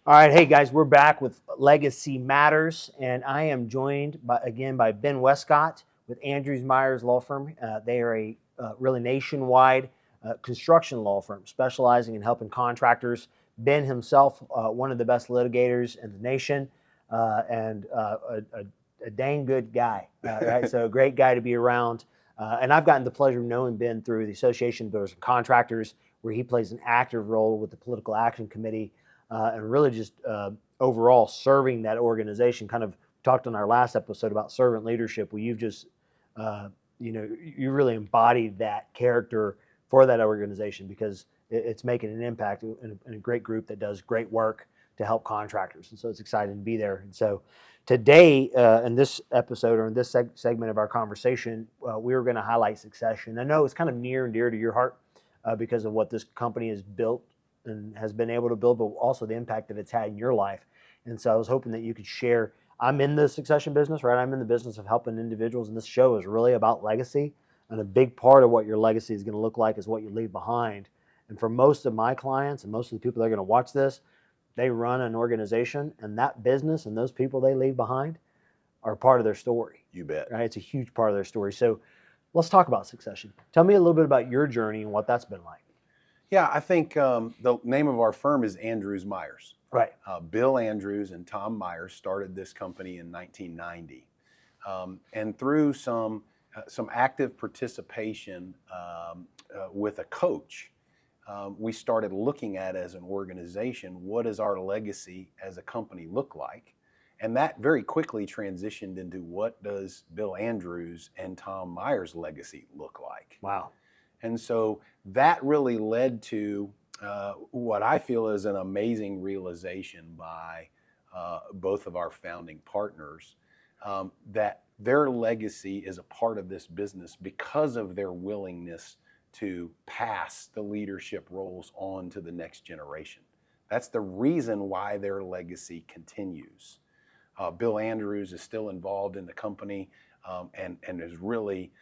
All right, hey guys, we're back with Legacy Matters, and I am joined by Ben Westcott with Andrews Myers Law Firm. They are a really nationwide construction law firm specializing in helping contractors. Ben himself, one of the best litigators in the nation, and a dang good guy, right? So a great guy to be around. And I've gotten the pleasure of knowing Ben through the Association of Builders and Contractors, where he plays an active role with the Political Action Committee and really just overall serving that organization. Kind of talked on our last episode about servant leadership, where you've just, you really embodied that character for that organization because it's making an impact in a great group that does great work to help contractors. And so it's exciting to be there. And so today, in this episode or in this segment of our conversation, we were going to highlight succession. I know it's kind of near and dear to your heart because of what this company has built and has been able to build, but also the impact that it's had in your life. And so I was hoping that you could share. I'm in the succession business, right? I'm in the business of helping individuals, and this show is really about legacy. And a big part of what your legacy is going to look like is what you leave behind. And for most of my clients and most of the people that are going to watch this, they run an organization, and that business and those people they leave behind are part of their story. You bet. Right? It's a huge part of their story. So let's talk about succession. Tell me a little bit about your journey and what that's been like. Yeah, I think the name of our firm is Andrews Myers. Right. Bill Andrews and Tom Myers started this company in 1990. And through some active participation with a coach, we started looking at as an organization, what does our legacy as a company look like? And that very quickly transitioned into what does Bill Andrews and Tom Myers' legacy look like? Wow. And so that really led to what I feel is an amazing realization by both of our founding partners that their legacy is a part of this business because of their willingness to pass the leadership roles on to the next generation. That's the reason why their legacy continues. Bill Andrews is still involved in the company and has really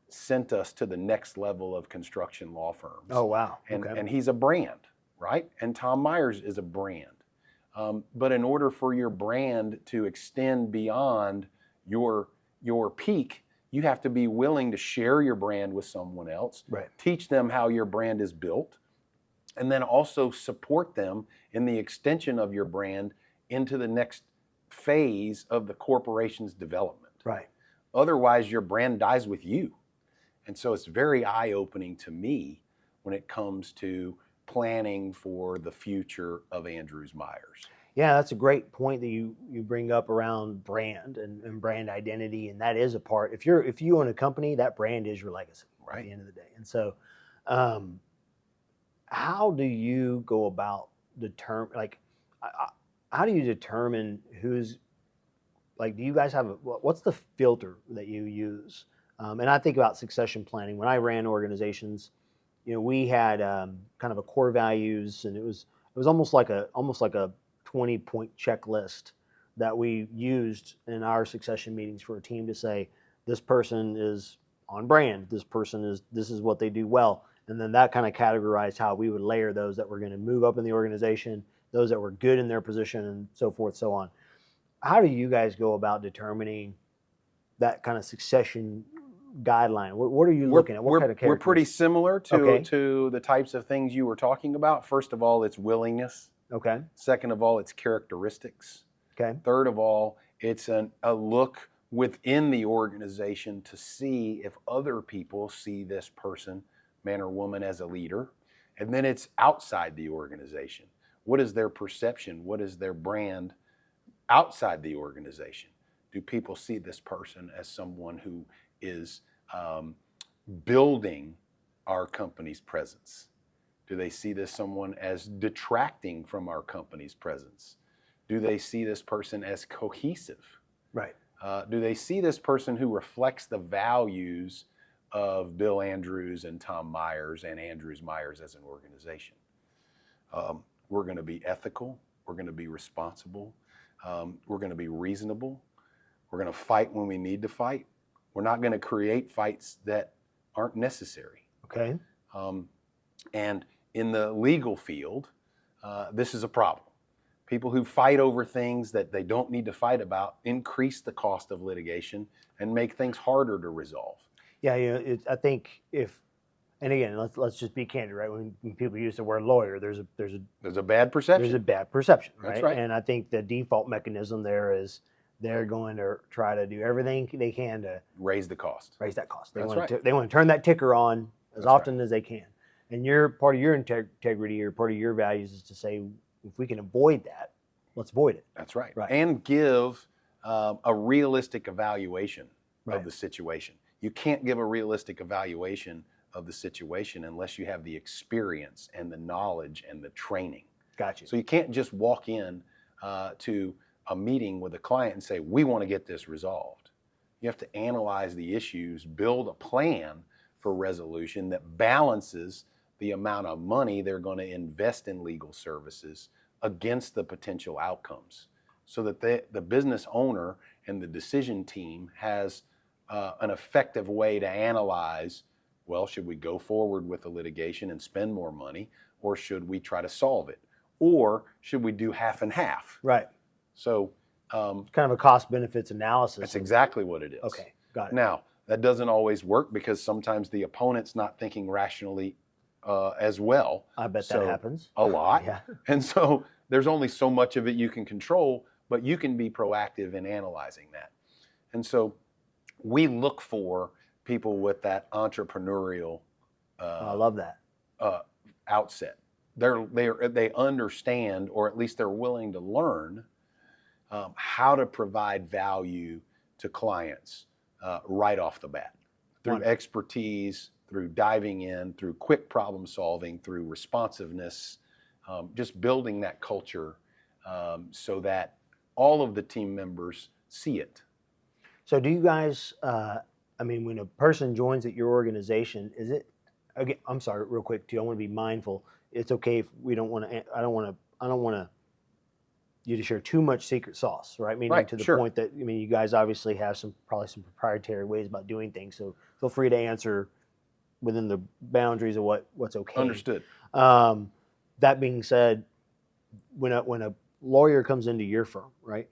sent us to the next level of construction law firms. Oh, wow. And he's a brand, right? And Tom Myers is a brand. But in order for your brand to extend beyond your peak, you have to be willing to share your brand with someone else, right. Teach them how your brand is built, and then also support them in the extension of your brand into the next phase of the corporation's development. Right. Otherwise, your brand dies with you. And so it's very eye-opening to me when it comes to planning for the future of Andrews Myers. Yeah, that's a great point that you bring up around brand and brand identity, and that is a part. If you own a company, that brand is your legacy right. At the end of the day. And so, how do you go about how do you determine who's like? Do you guys have what's the filter that you use? And I think about succession planning. When I ran organizations, we had kind of a core values, and it was almost like a 20-point checklist that we used in our succession meetings for a team to say, this person is on brand, this is what they do well. And then that kind of categorized how we would layer those that were going to move up in the organization, those that were good in their position, and so forth, so on. How do you guys go about determining that kind of succession guideline? What are you looking at? What kind of characters? We're pretty similar to the types of things you were talking about. First of all, it's willingness. Okay. Second of all, it's characteristics. Okay. Third of all, it's a look within the organization to see if other people see this person, man or woman, as a leader. And then it's outside the organization. What is their perception? What is their brand outside the organization? Do people see this person as someone who is building our company's presence? Do they see this someone as detracting from our company's presence? Do they see this person as cohesive? Right. Do they see this person who reflects the values of Bill Andrews and Tom Myers and Andrews Myers as an organization? We're going to be ethical. We're going to be responsible. We're going to be reasonable. We're going to fight when we need to fight. We're not going to create fights that aren't necessary. Okay. And in the legal field, this is a problem. People who fight over things that they don't need to fight about increase the cost of litigation and make things harder to resolve. Yeah, I think and again, let's just be candid, right? When people use the word lawyer, there's a bad perception. There's a bad perception, right? That's right. And I think the default mechanism there is they're going to try to do everything they can to raise the cost. Raise that cost. They That's want right. They want to turn that ticker on as That's often right. as they can. And part of your integrity or part of your values is to say, if we can avoid that, let's avoid it. That's right. Right. And give a realistic evaluation Right. of the situation. You can't give a realistic evaluation of the situation unless you have the experience and the knowledge and the training. Got you. So you can't just walk in to a meeting with a client and say, we want to get this resolved. You have to analyze the issues, build a plan for resolution that balances the amount of money they're going to invest in legal services against the potential outcomes, so that the business owner and the decision team has an effective way to analyze, well, should we go forward with the litigation and spend more money, or should we try to solve it? Or should we do half and half? Right. So kind of a cost benefits analysis. That's exactly what it is. Okay, got it. Now, that doesn't always work because sometimes the opponent's not thinking rationally as well. I bet that happens. A lot. Yeah. And so there's only so much of it you can control, but you can be proactive in analyzing that. And so we look for people with that entrepreneurial I love that. outset. They understand, or at least they're willing to learn how to provide value to clients right off the bat through Wonderful. expertise, through diving in, through quick problem solving, through responsiveness, just building that culture so that all of the team members see it. So do you guys, when a person joins at your organization, is it, again, I'm sorry, real quick, too, I want to be mindful. It's okay if we don't want to, I don't want you to share too much secret sauce, right? Meaning Right, to the sure. point that, you guys obviously have probably some proprietary ways about doing things. So feel free to answer within the boundaries of what's okay. Understood. That being said, when a lawyer comes into your firm, right?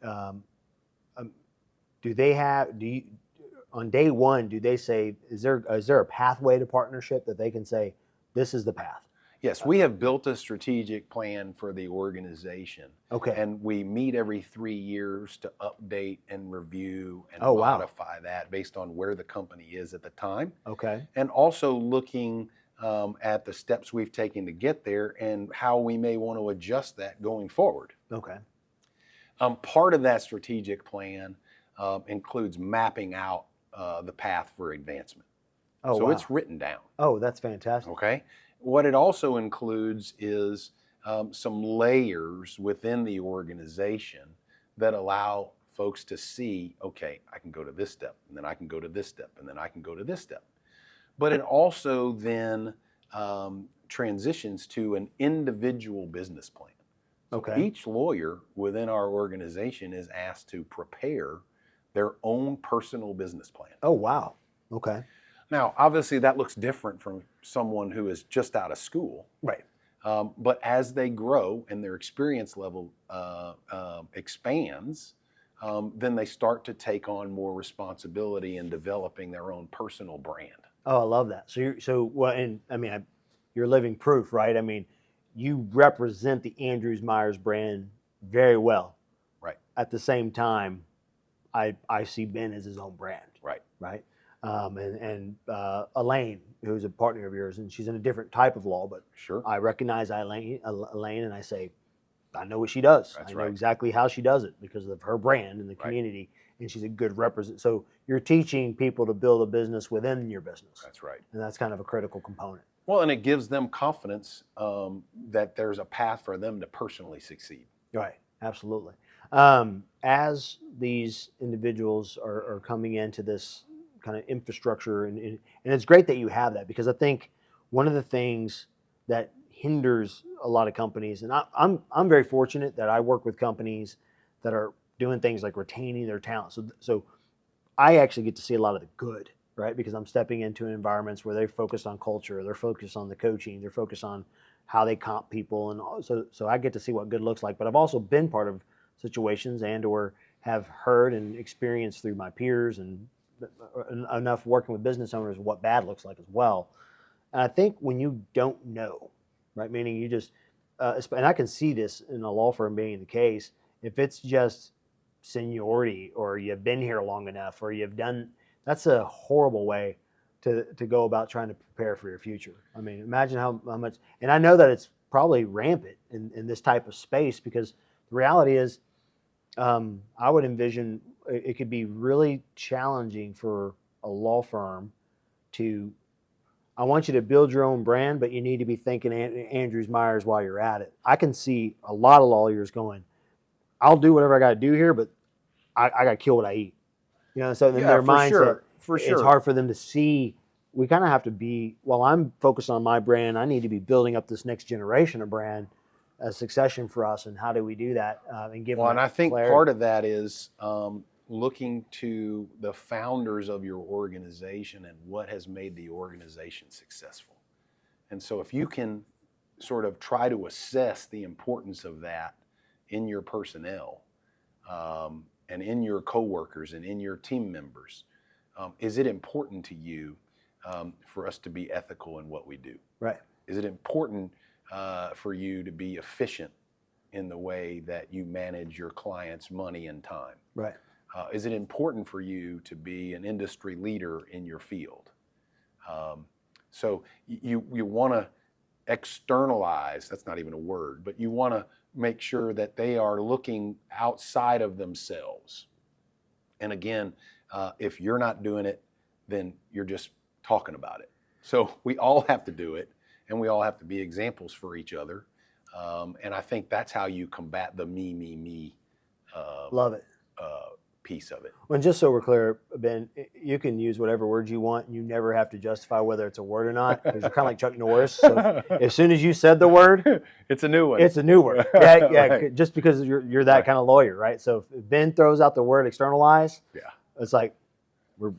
On day one, do they say, is there a pathway to partnership that they can say, this is the path? Yes, we have built a strategic plan for the organization. Okay. And we meet every 3 years to update and review and Oh, wow. modify that based on where the company is at the time. Okay. And also looking at the steps we've taken to get there and how we may want to adjust that going forward. Okay. Part of that strategic plan includes mapping out the path for advancement. Oh, so wow. it's written down. Oh, that's fantastic. Okay. What it also includes is some layers within the organization that allow folks to see, okay, I can go to this step, and then I can go to this step, and then I can go to this step. But it also then transitions to an individual business plan. So Okay. each lawyer within our organization is asked to prepare their own personal business plan. Oh, wow. Okay. Now, obviously, that looks different from someone who is just out of school. Right. But as they grow and their experience level expands, then they start to take on more responsibility in developing their own personal brand. Oh, I love that. You're living proof, right? You represent the Andrews Myers brand very well. Right. At the same time, I see Ben as his own brand. Right. Right. And Elaine, who's a partner of yours, and she's in a different type of law, but Sure. I recognize Elaine, and I say, I know what she does. That's I know right. exactly how she does it because of her brand in the community, and she's a good representative. So you're teaching people to build a business within your business. That's right. And that's kind of a critical component. Well, and it gives them confidence that there's a path for them to personally succeed. Right, absolutely. As these individuals are coming into this kind of infrastructure, and it's great that you have that, because I think one of the things that hinders a lot of companies, and I'm very fortunate that I work with companies that are doing things like retaining their talent. So I actually get to see a lot of the good, right? Because I'm stepping into environments where they're focused on culture, they're focused on the coaching, they're focused on how they comp people, and so I get to see what good looks like. But I've also been part of situations and or have heard and experienced through my peers and enough working with business owners what bad looks like as well. And I think when you don't know, right, meaning you just, and I can see this in a law firm being the case, if it's just seniority or you've been here long enough or you've done, that's a horrible way to go about trying to prepare for your future. I mean, imagine how much, and I know that it's probably rampant in this type of space because the reality is, I would envision it could be really challenging for a law firm to, I want you to build your own brand, but you need to be thinking Andrews Myers while you're at it. I can see a lot of lawyers going, I'll do whatever I got to do here, but I got to kill what I eat. You know, so in their mindset, it's hard for them to see. We kind of have to be, while I'm focused on my brand, I need to be building up this next generation of brand, a succession for us. And how do we do that and give them and I think clarity? part of that is looking to the founders of your organization and what has made the organization successful. And so if you can sort of try to assess the importance of that in your personnel and in your coworkers and in your team members, is it important to you for us to be ethical in what we do? Right. Is it important for you to be efficient in the way that you manage your clients' money and time? Right. Is it important for you to be an industry leader in your field? So you want to externalize, that's not even a word, but you want to make sure that they are looking outside of themselves. And again, if you're not doing it, then you're just talking about it. So we all have to do it, and we all have to be examples for each other. And I think that's how you combat the me. Love it. Piece of it. Well, just so we're clear, Ben, you can use whatever words you want. And you never have to justify whether it's a word or not, because you're kind of like Chuck Norris. So as soon as you said the word, it's a new one. It's a new word. Yeah, Right. Just because you're that kind of lawyer, right? So if Ben throws out the word externalize, it's like we're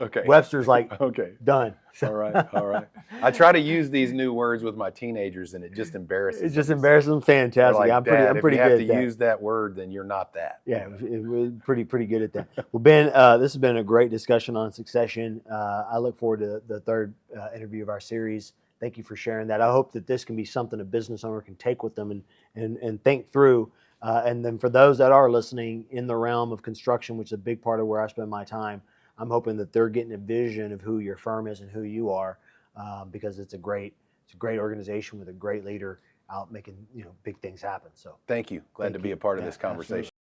okay. Webster's like okay. Done. All right. I try to use these new words with my teenagers, and it just embarrasses. It's just embarrassing. Fantastic. Like, I'm pretty if good you have at to that. use that word, then you're not that. Yeah, we're pretty good at that. Well, Ben, this has been a great discussion on succession. I look forward to the third interview of our series. Thank you for sharing that. I hope that this can be something a business owner can take with them and think through. And then for those that are listening in the realm of construction, which is a big part of where I spend my time, I'm hoping that they're getting a vision of who your firm is and who you are, because it's a great organization with a great leader out making big things happen. So thank you. Glad to be a part of this conversation.